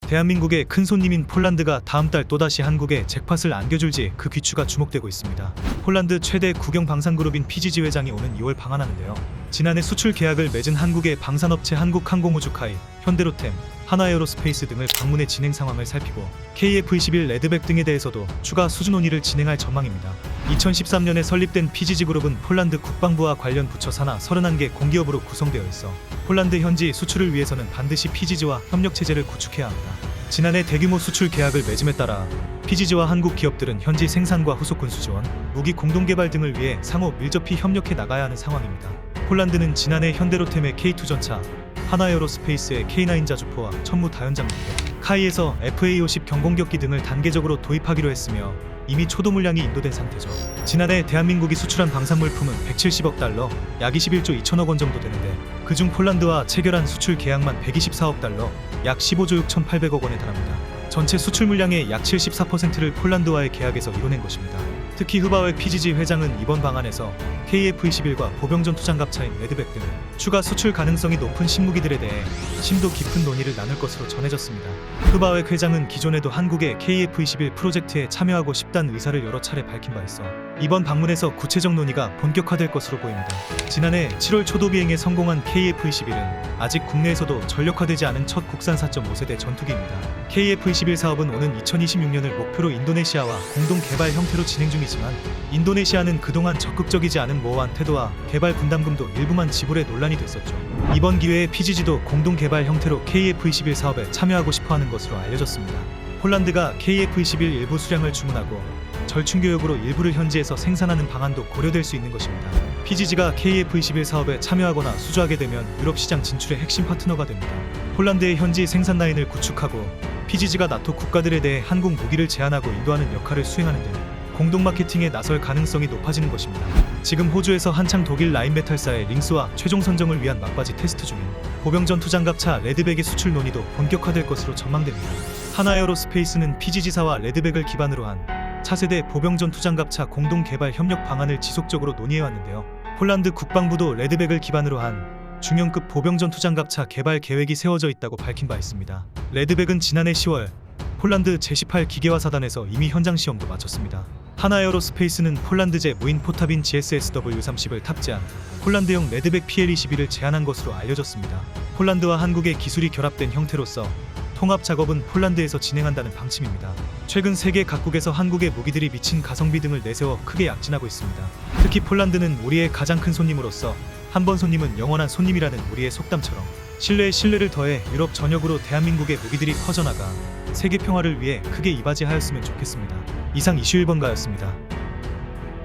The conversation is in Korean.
대한민국의 큰 손님인 폴란드가 다음 달 또다시 한국에 잭팟을 안겨줄지 그 귀추가 주목되고 있습니다. 폴란드 최대 국영 방산그룹인 PGG 회장이 오는 2월 방한하는데요. 지난해 수출 계약을 맺은 한국의 방산업체 한국항공우주카이, 현대로템, 하나에어로스페이스 등을 방문해 진행 상황을 살피고 KF21 레드백 등에 대해서도 추가 수주 논의를 진행할 전망입니다. 2013년에 설립된 PGG그룹은 폴란드 국방부와 관련 부처 산하 31개 공기업으로 구성되어 있어 폴란드 현지 수출을 위해서는 반드시 PGG와 협력체제를 구축해야 합니다. 지난해 대규모 수출 계약을 맺음에 따라 PGG와 한국 기업들은 현지 생산과 후속 군수 지원, 무기 공동개발 등을 위해 상호 밀접히 협력해 나가야 하는 상황입니다. 폴란드는 지난해 현대로템의 K2 전차, 하나에어로스페이스의 K9 자주포와 천무 다연장무기, 카이에서 FA50 경공격기 등을 단계적으로 도입하기로 했으며 이미 초도 물량이 인도된 상태죠. 지난해 대한민국이 수출한 방산물품은 170억 달러, 약 21조 2천억 원 정도 되는데 그중 폴란드와 체결한 수출 계약만 124억 달러, 약 15조 6,800억 원에 달합니다. 전체 수출 물량의 약 74%를 폴란드와의 계약에서 이뤄낸 것입니다. 특히 흐바웨 PGG 회장은 이번 방안에서 KF21과 보병전 투장갑차인 레드백 등 추가 수출 가능성이 높은 신무기들에 대해 심도 깊은 논의를 나눌 것으로 전해졌습니다. 흐바웨 회장은 기존에도 한국의 KF21 프로젝트에 참여하고 싶다는 의사를 여러 차례 밝힌 바 있어 이번 방문에서 구체적 논의가 본격화될 것으로 보입니다. 지난해 7월 초도 비행에 성공한 KF21은 아직 국내에서도 전력화되지 않은 첫 국산 4.5세대 전투기입니다. KF21 사업은 오는 2026년을 목표로 인도네시아와 공동 개발 형태로 진행 중이지만 인도네시아는 그동안 적극적이지 않은 모호한 태도와 개발 분담금도 일부만 지불해 논란이 됐었죠. 이번 기회에 PGG도 공동 개발 형태로 KF21 사업에 참여하고 싶어하는 것으로 알려졌습니다. 폴란드가 KF21 일부 수량을 주문하고 절충교역으로 일부를 현지에서 생산하는 방안도 고려될 수 있는 것입니다. PGG가 KF21 사업에 참여하거나 수주하게 되면 유럽 시장 진출의 핵심 파트너가 됩니다. 폴란드의 현지 생산 라인을 구축하고 PGG가 나토 국가들에 대해 한국 무기를 제한하고 인도하는 역할을 수행하는 등 공동 마케팅에 나설 가능성이 높아지는 것입니다. 지금 호주에서 한창 독일 라인메탈사의 링스와 최종 선정을 위한 막바지 테스트 중인 보병전 투장갑차 레드백의 수출 논의도 본격화될 것으로 전망됩니다. 하나에어로스페이스는 PGG사와 레드백을 기반으로 한 차세대 보병전 투장갑차 공동 개발 협력 방안을 지속적으로 논의해왔는데요. 폴란드 국방부도 레드백을 기반으로 한 중형급 보병전 투장갑차 개발 계획이 세워져 있다고 밝힌 바 있습니다. 레드백은 지난해 10월 폴란드 제18 기계화 사단에서 이미 현장 시험도 마쳤습니다. 하나에어로스페이스는 폴란드제 무인 포탑인 GSSW-30을 탑재한 폴란드형 레드백 PL-21을 제안한 것으로 알려졌습니다. 폴란드와 한국의 기술이 결합된 형태로서 통합 작업은 폴란드에서 진행한다는 방침입니다. 최근 세계 각국에서 한국의 무기들이 미친 가성비 등을 내세워 크게 약진하고 있습니다. 특히 폴란드는 우리의 가장 큰 손님으로서 한 번 손님은 영원한 손님이라는 우리의 속담처럼 신뢰에 신뢰를 더해 유럽 전역으로 대한민국의 무기들이 퍼져나가 세계 평화를 위해 크게 이바지하였으면 좋겠습니다. 이상 이슈 1번가였습니다.